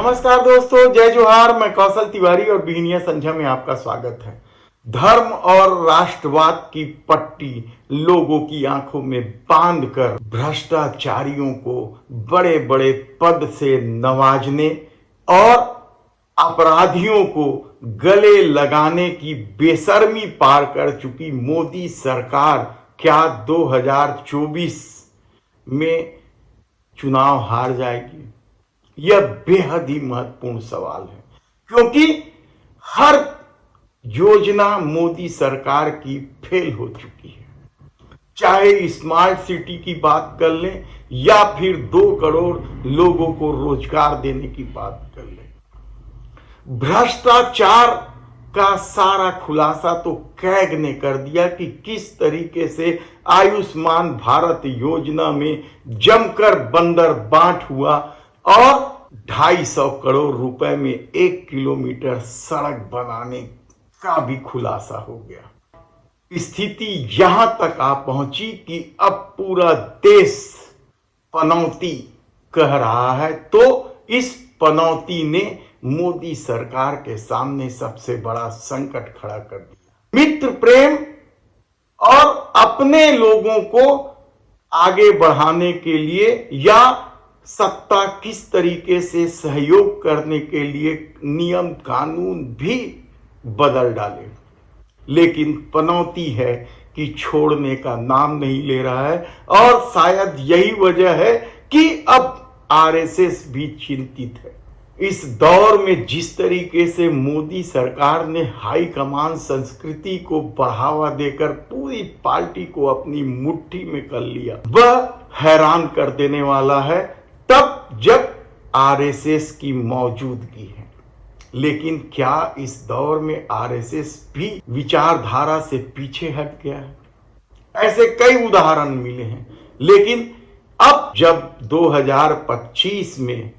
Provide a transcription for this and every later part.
नमस्कार दोस्तों, जय जोहार। मैं कौशल तिवारी और बिहनिया संध्या में आपका स्वागत है। धर्म और राष्ट्रवाद की पट्टी लोगों की आंखों में बांधकर भ्रष्टाचारियों को बड़े बड़े पद से नवाजने और अपराधियों को गले लगाने की बेशर्मी पार कर चुकी मोदी सरकार क्या 2024 में चुनाव हार जाएगी? यह बेहद ही महत्वपूर्ण सवाल है, क्योंकि हर योजना मोदी सरकार की फेल हो चुकी है। चाहे स्मार्ट सिटी की बात कर लें या फिर 2 करोड़ लोगों को रोजगार देने की बात कर लें। भ्रष्टाचार का सारा खुलासा तो कैग ने कर दिया कि किस तरीके से आयुष्मान भारत योजना में जमकर बंदर बांट हुआ और 250 करोड़ रुपए में 1 किलोमीटर सड़क बनाने का भी खुलासा हो गया। स्थिति यहां तक आ पहुंची कि अब पूरा देश पनौती कह रहा है, तो इस पनौती ने मोदी सरकार के सामने सबसे बड़ा संकट खड़ा कर दिया। मित्र प्रेम और अपने लोगों को आगे बढ़ाने के लिए या सत्ता किस तरीके से सहयोग करने के लिए नियम कानून भी बदल डाले, लेकिन पनौती है कि छोड़ने का नाम नहीं ले रहा है। और शायद यही वजह है कि अब आरएसएस भी चिंतित है। इस दौर में जिस तरीके से मोदी सरकार ने हाई कमान संस्कृति को बढ़ावा देकर पूरी पार्टी को अपनी मुट्ठी में कर लिया, वह हैरान कर देने वाला है तब जब आरएसएस की मौजूदगी है। लेकिन क्या इस दौर में आरएसएस भी विचारधारा से पीछे हट गया है? ऐसे कई उदाहरण मिले हैं, लेकिन अब जब 2025 में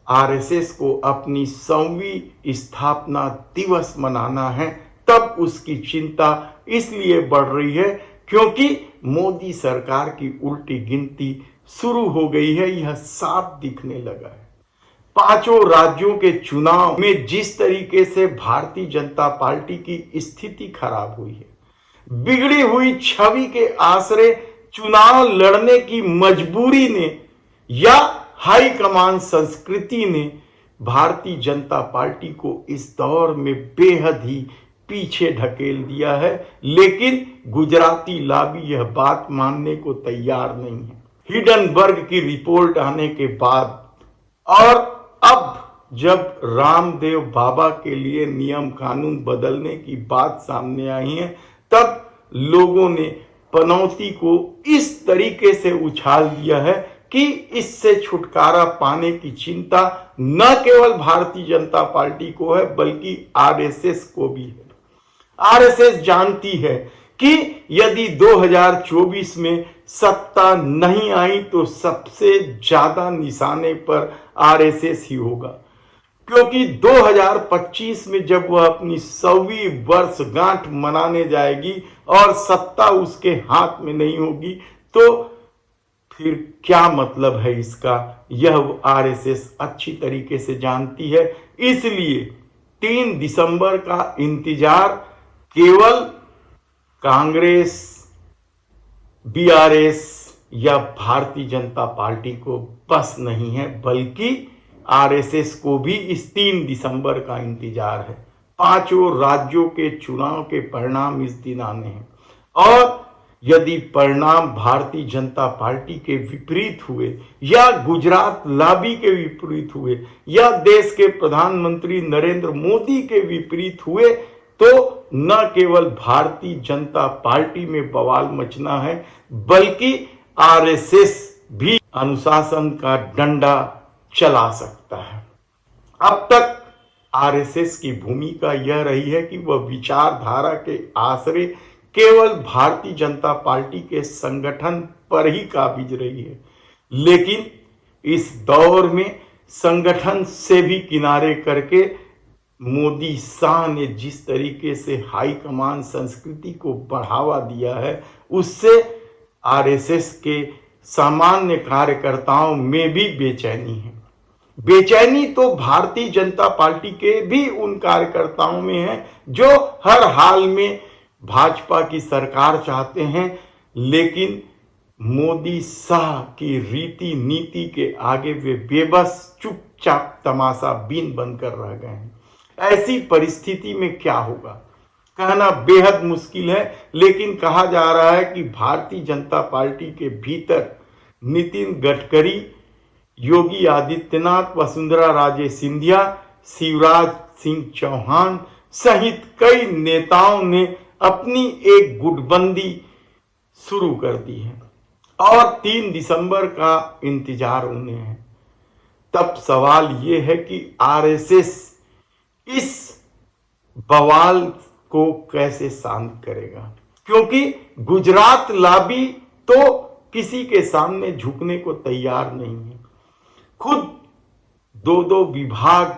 आरएसएस को अपनी 100वीं स्थापना दिवस मनाना है, तब उसकी चिंता इसलिए बढ़ रही है क्योंकि मोदी सरकार की उल्टी गिनती शुरू हो गई है। यह साफ दिखने लगा है। 5 राज्यों के चुनाव में जिस तरीके से भारतीय जनता पार्टी की स्थिति खराब हुई है, बिगड़ी हुई छवि के आसरे चुनाव लड़ने की मजबूरी ने या हाई कमान संस्कृति ने भारतीय जनता पार्टी को इस दौर में बेहद ही पीछे ढकेल दिया है। लेकिन गुजराती लॉबी यह बात मानने को तैयार नहीं है। हिडनबर्ग की रिपोर्ट आने के बाद और अब जब रामदेव बाबा के लिए नियम कानून बदलने की बात सामने आई है, तब लोगों ने पनौती को इस तरीके से उछाल दिया है कि इससे छुटकारा पाने की चिंता न केवल भारतीय जनता पार्टी को है बल्कि आरएसएस को भी है। आरएसएस जानती है कि यदि 2024 में सत्ता नहीं आई तो सबसे ज्यादा निशाने पर आरएसएस ही होगा, क्योंकि 2025 में जब वह अपनी 100वीं वर्षगांठ मनाने जाएगी और सत्ता उसके हाथ में नहीं होगी, तो फिर क्या मतलब है इसका? यह आरएसएस अच्छी तरीके से जानती है। इसलिए 3 दिसंबर का इंतजार केवल कांग्रेस, बीआरएस या भारतीय जनता पार्टी को बस नहीं है, बल्कि आरएसएस को भी इस 3 दिसंबर का इंतजार है। 5 राज्यों के चुनाव के परिणाम इस दिन आने हैं और यदि परिणाम भारतीय जनता पार्टी के विपरीत हुए या गुजरात लॉबी के विपरीत हुए या देश के प्रधानमंत्री नरेंद्र मोदी के विपरीत हुए, तो न केवल भारतीय जनता पार्टी में बवाल मचना है बल्कि आरएसएस भी अनुशासन का डंडा चला सकता है। अब तक आरएसएस की भूमिका यह रही है कि वह विचारधारा के आसरे केवल भारतीय जनता पार्टी के संगठन पर ही काबिज रही है, लेकिन इस दौर में संगठन से भी किनारे करके मोदी शाह ने जिस तरीके से हाई कमान संस्कृति को बढ़ावा दिया है, उससे आरएसएस के सामान्य कार्यकर्ताओं में भी बेचैनी है। बेचैनी तो भारतीय जनता पार्टी के भी उन कार्यकर्ताओं में है जो हर हाल में भाजपा की सरकार चाहते हैं, लेकिन मोदी शाह की रीति नीति के आगे वे बेबस चुपचाप तमाशा बीन बनकर रह गए हैं। ऐसी परिस्थिति में क्या होगा कहना बेहद मुश्किल है, लेकिन कहा जा रहा है कि भारतीय जनता पार्टी के भीतर नितिन गडकरी, योगी आदित्यनाथ, वसुंधरा राजे सिंधिया, शिवराज सिंह चौहान सहित कई नेताओं ने अपनी एक गुटबंदी शुरू कर दी है और 3 दिसंबर का इंतजार उन्हें है। तब सवाल यह है कि आरएसएस इस बवाल को कैसे शांत करेगा, क्योंकि गुजरात लॉबी तो किसी के सामने झुकने को तैयार नहीं है। खुद 2 विभाग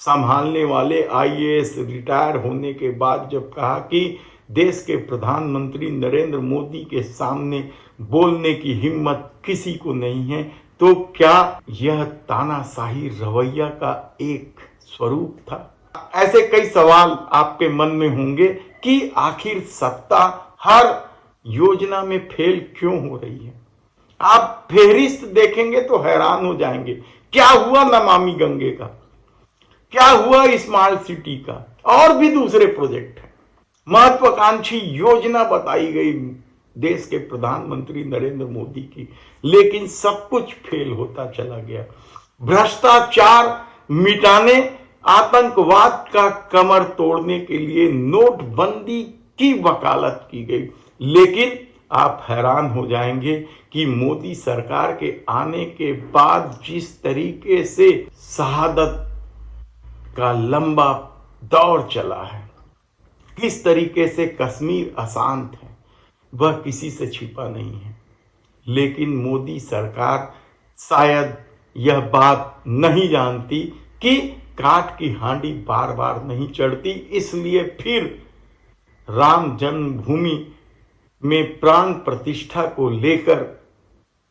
संभालने वाले आईएएस रिटायर होने के बाद जब कहा कि देश के प्रधानमंत्री नरेंद्र मोदी के सामने बोलने की हिम्मत किसी को नहीं है, तो क्या यह तानाशाही रवैया का एक स्वरूप था? ऐसे कई सवाल आपके मन में होंगे कि आखिर सत्ता हर योजना में फेल क्यों हो रही है। आप फेहरिस्त देखेंगे तो हैरान हो जाएंगे। क्या हुआ नमामि गंगे का, क्या हुआ स्मार्ट सिटी का, और भी दूसरे प्रोजेक्ट हैं। महत्वाकांक्षी योजना बताई गई देश के प्रधानमंत्री नरेंद्र मोदी की, लेकिन सब कुछ फेल होता चला गया। भ्रष्टाचार मिटाने, आतंकवाद का कमर तोड़ने के लिए नोटबंदी की वकालत की गई, लेकिन आप हैरान हो जाएंगे कि मोदी सरकार के आने के बाद जिस तरीके से शहादत का लंबा दौर चला है, किस तरीके से कश्मीर अशांत है, वह किसी से छिपा नहीं है। लेकिन मोदी सरकार शायद यह बात नहीं जानती कि काठ की हांडी बार बार नहीं चढ़ती, इसलिए फिर राम जन्मभूमि में प्राण प्रतिष्ठा को लेकर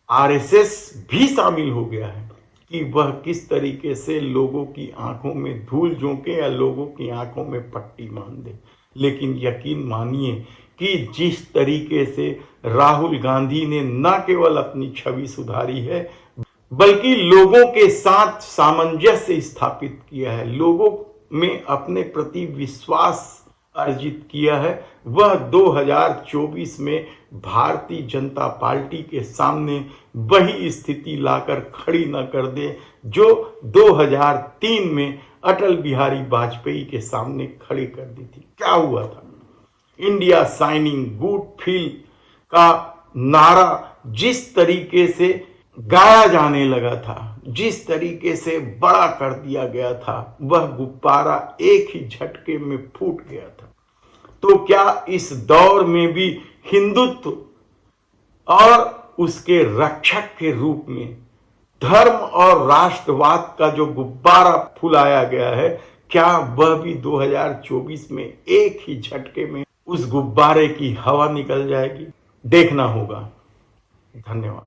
आरएसएस भी शामिल हो गया है कि वह किस तरीके से लोगों की आंखों में धूल झोंके या लोगों की आंखों में पट्टी बांध दे। लेकिन यकीन मानिए कि जिस तरीके से राहुल गांधी ने न केवल अपनी छवि सुधारी है, बल्कि लोगों के साथ सामंजस्य स्थापित किया है, लोगों में अपने प्रति विश्वास अर्जित किया है, वह 2024 में भारतीय जनता पार्टी के सामने वही स्थिति लाकर खड़ी न कर दे जो 2003 में अटल बिहारी वाजपेयी के सामने खड़ी कर दी थी। क्या हुआ था? इंडिया शाइनिंग गुड फील का नारा जिस तरीके से गाया जाने लगा था, जिस तरीके से बड़ा कर दिया गया था, वह गुब्बारा एक ही झटके में फूट गया था। तो क्या इस दौर में भी हिंदुत्व और उसके रक्षक के रूप में धर्म और राष्ट्रवाद का जो गुब्बारा फुलाया गया है, क्या वह भी 2024 में एक ही झटके में उस गुब्बारे की हवा निकल जाएगी? देखना होगा। धन्यवाद।